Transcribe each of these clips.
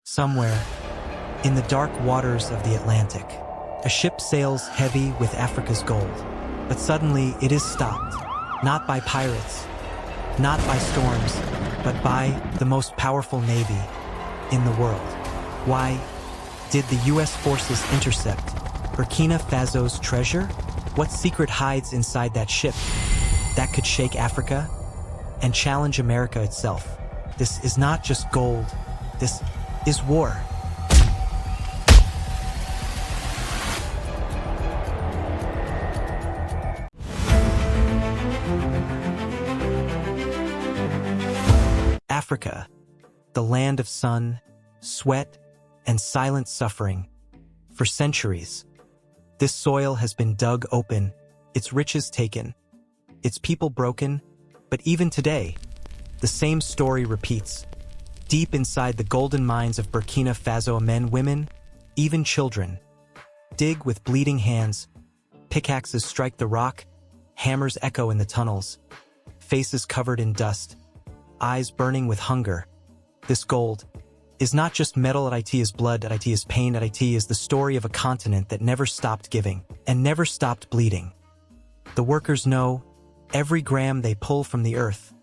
Somewhere, in the dark waters of the Atlantic, a ship sails heavy with Africa's gold. But suddenly it is stopped, not by pirates, not by storms, but by the most powerful navy in the world. Why did the US forces intercept Burkina Faso's treasure? What secret hides inside that ship that could shake Africa and challenge America itself? This is not just gold, this is war. Africa, the land of sun, sweat, and silent suffering. For centuries, this soil has been dug open, its riches taken, its people broken, but even today, the same story repeats. Deep inside the golden mines of Burkina Faso, men, women, even children, dig with bleeding hands, pickaxes strike the rock, hammers echo in the tunnels, faces covered in dust, eyes burning with hunger. This gold is not just metal, it is blood, it is pain, it is the story of a continent that never stopped giving and never stopped bleeding. The workers know every gram they pull from the earth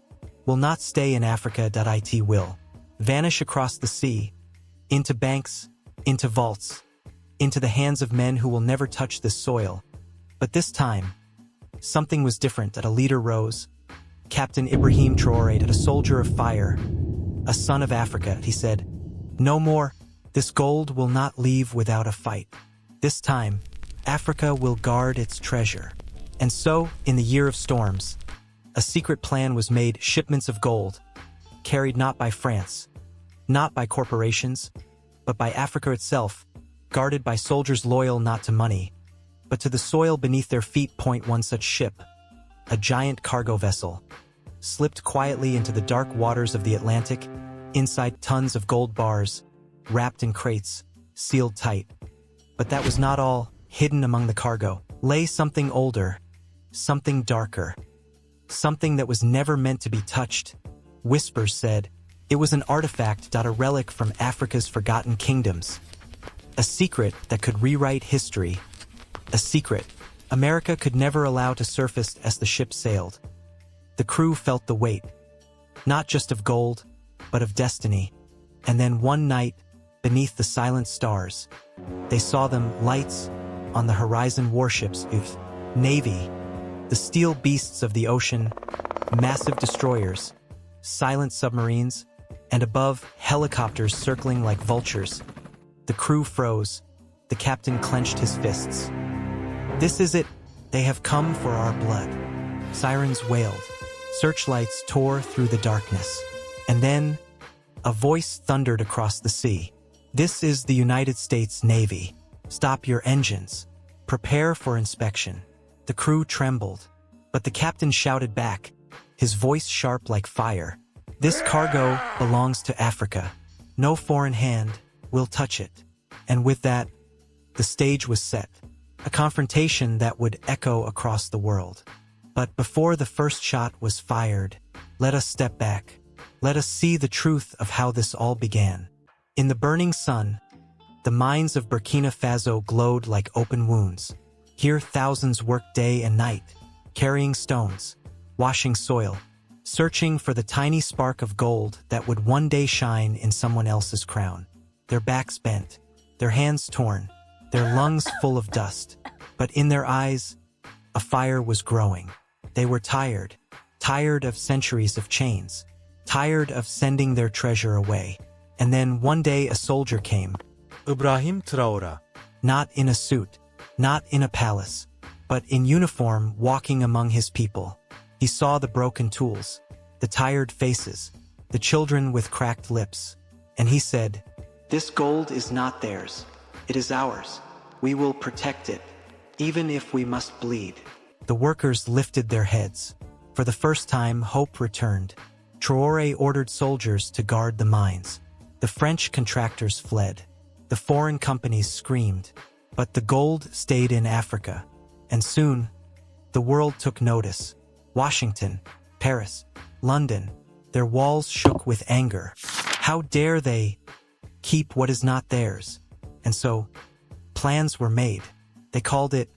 will not stay in Africa, it will vanish across the sea, into banks, into vaults, into the hands of men who will never touch this soil. But this time, something was different. A leader rose, Captain Ibrahim Traoré, a soldier of fire, a son of Africa. He said, "No more, this gold will not leave without a fight. This time, Africa will guard its treasure." And so, in the year of storms, a secret plan was made, shipments of gold, carried not by France, not by corporations, but by Africa itself, guarded by soldiers loyal not to money, but to the soil beneath their feet. One such ship, a giant cargo vessel, slipped quietly into the dark waters of the Atlantic, inside tons of gold bars, wrapped in crates, sealed tight. But that was not all. Hidden among the cargo lay something older, something darker, something that was never meant to be touched. Whispers said it was an artifact, a relic from Africa's forgotten kingdoms, a secret that could rewrite history, a secret America could never allow to surface. As the ship sailed, the crew felt the weight, not just of gold, but of destiny. And then one night, beneath the silent stars, they saw them, lights on the horizon, warships, navy, the steel beasts of the ocean, massive destroyers, silent submarines, and above, helicopters circling like vultures. The crew froze. The captain clenched his fists. "This is it. They have come for our blood." Sirens wailed. Searchlights tore through the darkness. And then, a voice thundered across the sea. "This is the United States Navy. Stop your engines. Prepare for inspection." The crew trembled, but the captain shouted back, his voice sharp like fire. "This cargo belongs to Africa. No foreign hand will touch it." And with that, the stage was set. A confrontation that would echo across the world. But before the first shot was fired, let us step back. Let us see the truth of how this all began. In the burning sun, the mines of Burkina Faso glowed like open wounds. Here thousands worked day and night, carrying stones, washing soil, searching for the tiny spark of gold that would one day shine in someone else's crown. Their backs bent, their hands torn, their lungs full of dust. But in their eyes, a fire was growing. They were tired, tired of centuries of chains, tired of sending their treasure away. And then one day a soldier came. Ibrahim Traoré. Not in a suit, not in a palace, but in uniform, walking among his people. He saw the broken tools, the tired faces, the children with cracked lips. And he said, "This gold is not theirs. It is ours. We will protect it, even if we must bleed." The workers lifted their heads. For the first time, hope returned. Traoré ordered soldiers to guard the mines. The French contractors fled. The foreign companies screamed. But the gold stayed in Africa. And soon, the world took notice. Washington, Paris, London, their walls shook with anger. How dare they? keep what is not theirs. And so, plans were made. They called it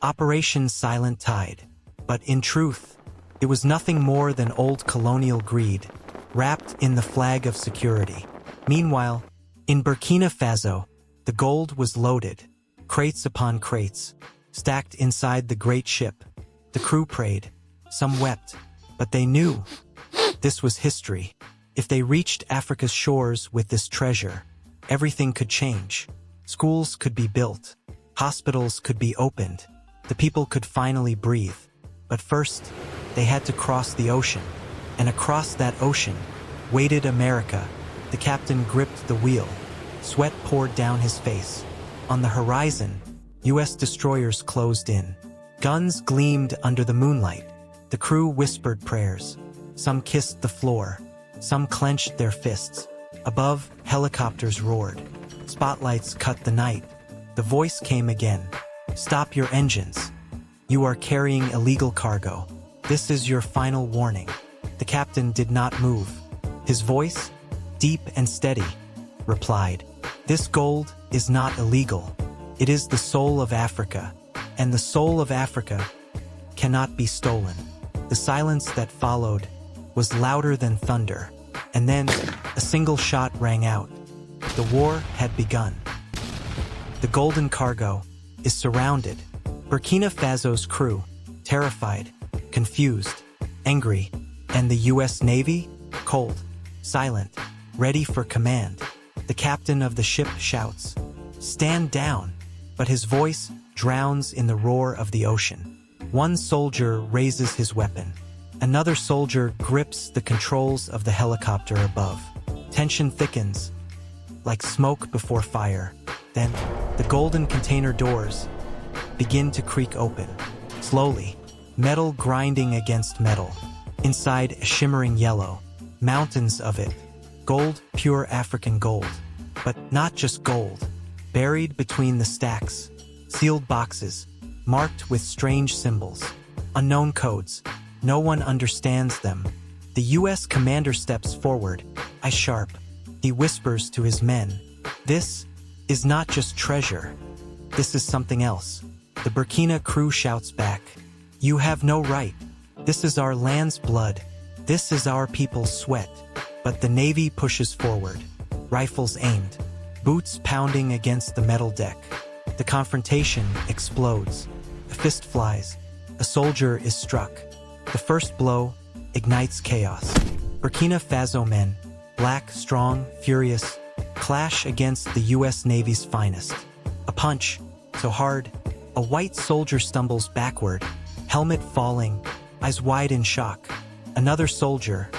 Operation Silent Tide. But in truth, it was nothing more than old colonial greed, wrapped in the flag of security. Meanwhile, in Burkina Faso, the gold was loaded, crates upon crates, stacked inside the great ship. The crew prayed, some wept, but they knew this was history. If they reached Africa's shores with this treasure, everything could change. Schools could be built, hospitals could be opened, the people could finally breathe. But first, they had to cross the ocean, and across that ocean waited America. The captain gripped the wheel. Sweat poured down his face. On the horizon, U.S. destroyers closed in. Guns gleamed under the moonlight. The crew whispered prayers. Some kissed the floor. Some clenched their fists. Above, helicopters roared. Spotlights cut the night. The voice came again. Stop your engines. You are carrying illegal cargo. This is your final warning. The captain did not move. His voice, deep and steady, replied, "This gold is not illegal. It is the soul of Africa, and the soul of Africa cannot be stolen." The silence that followed was louder than thunder, and then a single shot rang out. The war had begun. The golden cargo is surrounded. Burkina Faso's crew, terrified, confused, angry, and the U.S. Navy, cold, silent, ready for command. The captain of the ship shouts, "Stand down," but his voice drowns in the roar of the ocean. One soldier raises his weapon. Another soldier grips the controls of the helicopter above. Tension thickens, like smoke before fire. Then, the golden container doors begin to creak open. Slowly, metal grinding against metal. Inside, a shimmering yellow. Mountains of it. Gold, pure African gold. But not just gold. Buried between the stacks. Sealed boxes, marked with strange symbols. Unknown codes. No one understands them. The U.S. commander steps forward, eyes sharp. He whispers to his men, "This is not just treasure. This is something else." The Burkina crew shouts back, "You have no right. This is our land's blood. This is our people's sweat." But the Navy pushes forward, rifles aimed, boots pounding against the metal deck. The confrontation explodes. A fist flies. A soldier is struck. The first blow ignites chaos. Burkina Faso men, black, strong, furious, clash against the U.S. Navy's finest. A punch, so hard, a white soldier stumbles backward, helmet falling, eyes wide in shock. Another soldier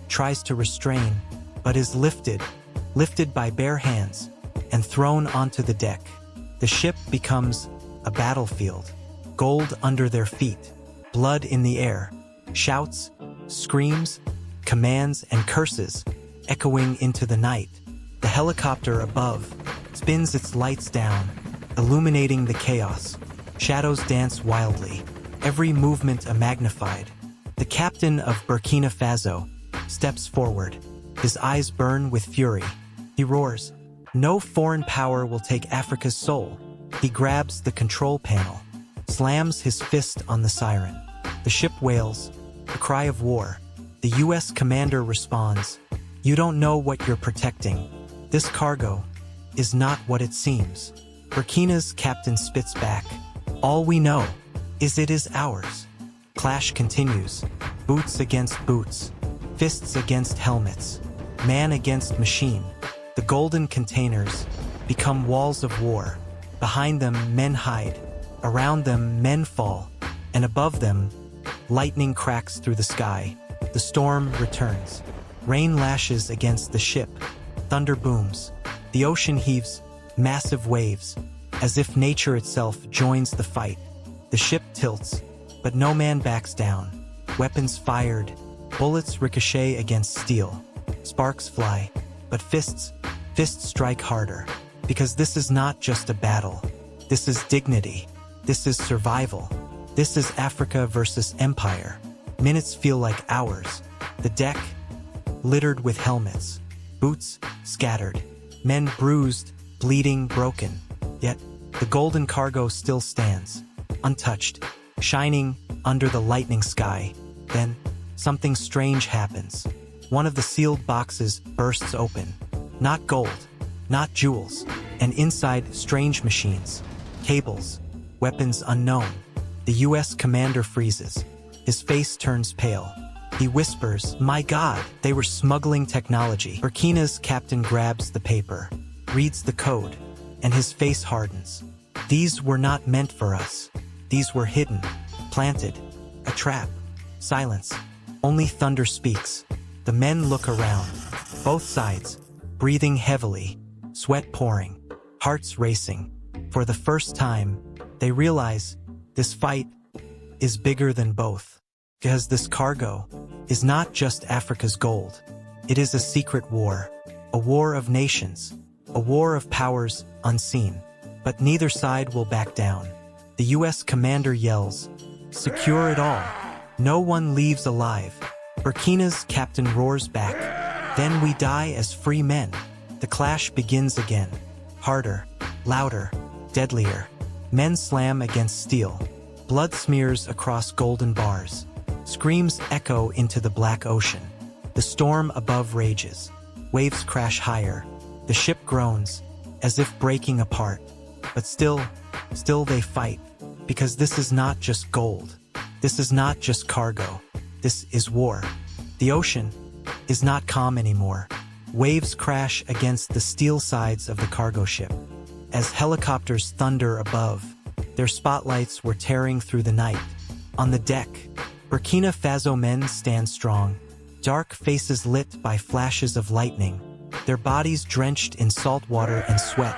tries to restrain, but is lifted by bare hands, and thrown onto the deck. The ship becomes a battlefield. Gold under their feet, blood in the air, shouts, screams, commands, and curses echoing into the night. The helicopter above spins its lights down, illuminating the chaos. Shadows dance wildly, every movement a magnified. The captain of Burkina Faso steps forward. His eyes burn with fury. He roars, "No foreign power will take Africa's soul." He grabs the control panel, slams his fist on the siren. The ship wails, a cry of war. The U.S. commander responds, "You don't know what you're protecting. This cargo is not what it seems." Burkina's captain spits back, "All we know is it is ours." Clash continues, boots against boots, fists against helmets, man against machine. The golden containers become walls of war. Behind them, men hide. Around them, men fall. And above them, lightning cracks through the sky. The storm returns. Rain lashes against the ship. Thunder booms. The ocean heaves massive waves, as if nature itself joins the fight. The ship tilts, but no man backs down. Weapons fired. Bullets ricochet against steel. Sparks fly. But fists strike harder. Because this is not just a battle. This is dignity. This is survival. This is Africa versus empire. Minutes feel like hours. The deck, littered with helmets. Boots, scattered. men bruised, bleeding, broken. Yet, the golden cargo still stands, untouched, shining under the lightning sky. Then, something strange happens. One of the sealed boxes bursts open. Not gold, not jewels, and inside strange machines, cables, weapons unknown. The U.S. commander freezes. His face turns pale. He whispers, "My God, they were smuggling technology." Burkina's captain grabs the paper, reads the code, and his face hardens. These were not meant for us. These were hidden, planted, a trap. Silence. Only thunder speaks. The men look around. Both sides, breathing heavily, sweat pouring, hearts racing. For the first time, they realize this fight is bigger than both. Because this cargo is not just Africa's gold. It is a secret war. A war of nations. A war of powers unseen. But neither side will back down. The U.S. commander yells, "Secure it all. No one leaves alive." Burkina's captain roars back, "Then we die as free men." The clash begins again. Harder, louder, deadlier. Men slam against steel. Blood smears across golden bars. Screams echo into the black ocean. The storm above rages. Waves crash higher. The ship groans, as if breaking apart. But still they fight. Because this is not just gold. This is not just cargo. This is war. The ocean is not calm anymore. Waves crash against the steel sides of the cargo ship. As helicopters thunder above, their spotlights were tearing through the night. On the deck, Burkina Faso men stand strong, dark faces lit by flashes of lightning, their bodies drenched in salt water and sweat.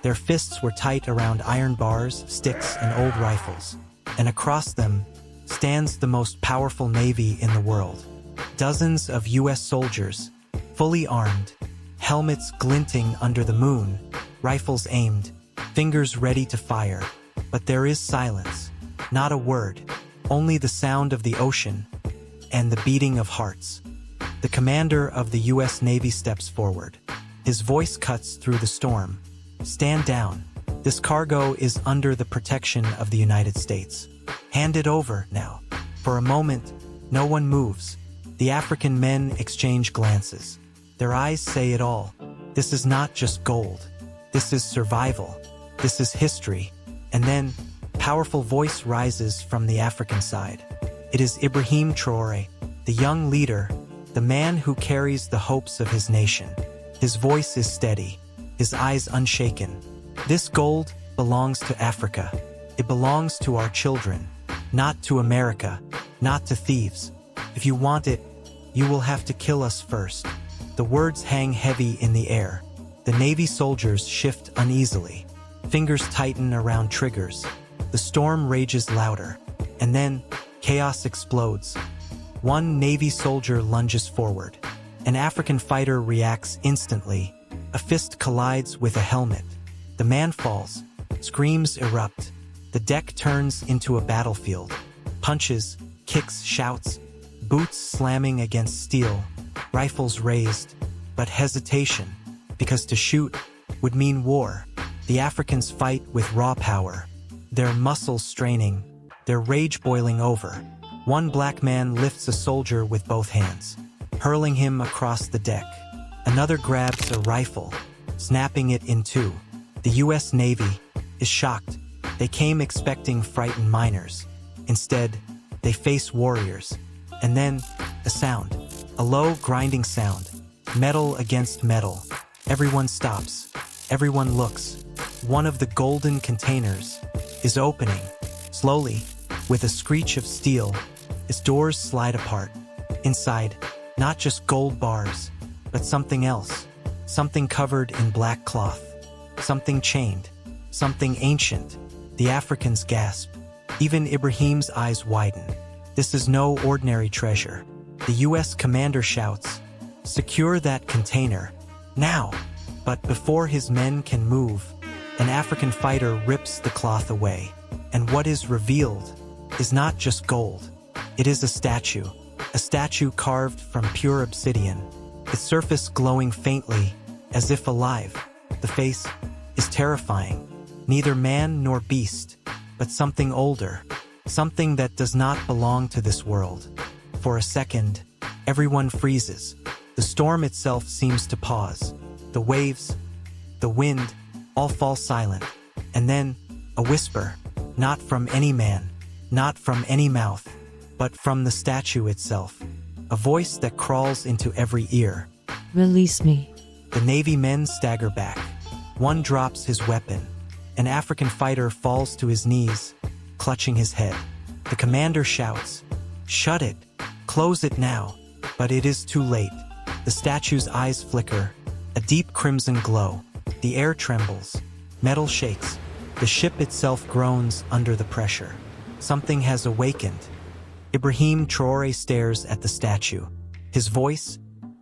Their fists were tight around iron bars, sticks, and old rifles. And across them stands the most powerful navy in the world. Dozens of U.S. soldiers, fully armed, helmets glinting under the moon, rifles aimed, fingers ready to fire. But there is silence, not a word, only the sound of the ocean and the beating of hearts. The commander of the U.S. Navy steps forward. His voice cuts through the storm. "Stand down. This cargo is under the protection of the United States. Hand it over now." For a moment, no one moves. The African men exchange glances. Their eyes say it all. This is not just gold. This is survival. This is history. And then, powerful voice rises from the African side. It is Ibrahim Traoré, the young leader, the man who carries the hopes of his nation. His voice is steady, his eyes unshaken. This gold belongs to Africa. It belongs to our children, not to America, not to thieves. If you want it, you will have to kill us first. The words hang heavy in the air. The Navy soldiers shift uneasily. Fingers tighten around triggers. The storm rages louder. And then, chaos explodes. One Navy soldier lunges forward. An African fighter reacts instantly. A fist collides with a helmet. The man falls. Screams erupt. The deck turns into a battlefield. Punches, kicks, shouts. Boots slamming against steel. Rifles raised. But hesitation. Because to shoot would mean war. The Africans fight with raw power. Their muscles straining. Their rage boiling over. One black man lifts a soldier with both hands, hurling him across the deck. Another grabs a rifle, snapping it in two. The U.S. Navy is shocked. They came expecting frightened miners. Instead, they face warriors. And then, a sound. A low, grinding sound. Metal against metal. Everyone stops. Everyone looks. One of the golden containers is opening. Slowly, with a screech of steel, its doors slide apart. Inside, not just gold bars, but something else. Something covered in black cloth. Something chained. Something ancient. The Africans gasp. Even Ibrahim's eyes widen. This is no ordinary treasure. The U.S. commander shouts, "Secure that container, now!" But before his men can move, an African fighter rips the cloth away. And what is revealed is not just gold. It is a statue carved from pure obsidian, its surface glowing faintly, as if alive. The face is terrifying, neither man nor beast, but something older, something that does not belong to this world. For a second, everyone freezes. The storm itself seems to pause. The waves, the wind, all fall silent. And then, a whisper, not from any man, not from any mouth, but from the statue itself. A voice that crawls into every ear. Release me. The Navy men stagger back. One drops his weapon. An African fighter falls to his knees, clutching his head. The commander shouts, "Shut it! Close it now!" But it is too late. The statue's eyes flicker, a deep crimson glow. The air trembles. Metal shakes. The ship itself groans under the pressure. Something has awakened. Ibrahim Traoré stares at the statue, his voice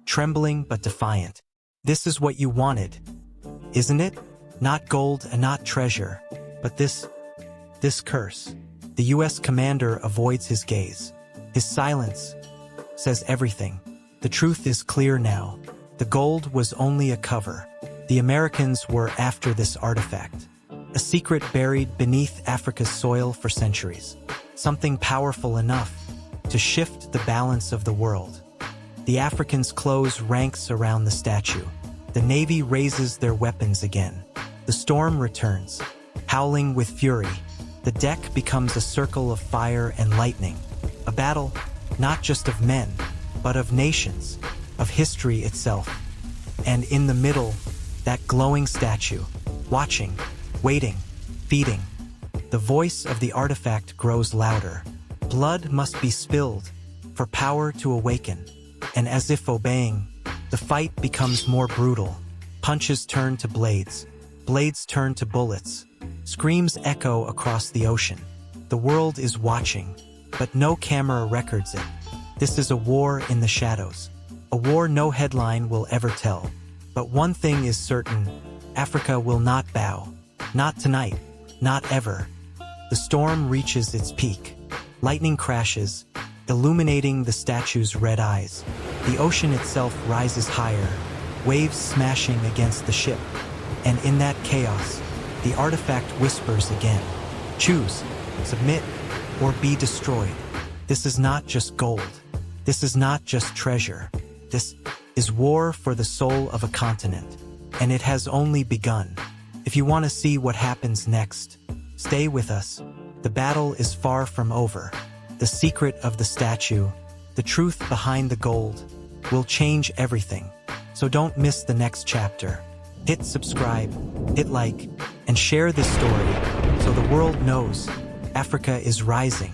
trembling but defiant. "This is what you wanted, isn't it? Not gold and not treasure, but this curse." The U.S. commander avoids his gaze. His silence says everything. The truth is clear now. The gold was only a cover. The Americans were after this artifact, a secret buried beneath Africa's soil for centuries. Something powerful enough to shift the balance of the world. The Africans close ranks around the statue. The Navy raises their weapons again. The storm returns, howling with fury. The deck becomes a circle of fire and lightning. A battle, not just of men, but of nations, of history itself. And in the middle, that glowing statue, watching, waiting, feeding. The voice of the artifact grows louder. Blood must be spilled for power to awaken. And as if obeying, the fight becomes more brutal. Punches turn to blades. Blades turn to bullets. Screams echo across the ocean. The world is watching, but no camera records it. This is a war in the shadows. A war no headline will ever tell. But one thing is certain, Africa will not bow. Not tonight. Not ever. The storm reaches its peak. Lightning crashes, illuminating the statue's red eyes. The ocean itself rises higher, waves smashing against the ship. And in that chaos, the artifact whispers again. Choose, submit, or be destroyed. This is not just gold. This is not just treasure. This is war for the soul of a continent. And it has only begun. If you want to see what happens next, stay with us. The battle is far from over. The secret of the statue, the truth behind the gold, will change everything. So don't miss the next chapter. Hit subscribe, hit like, and share this story so the world knows Africa is rising.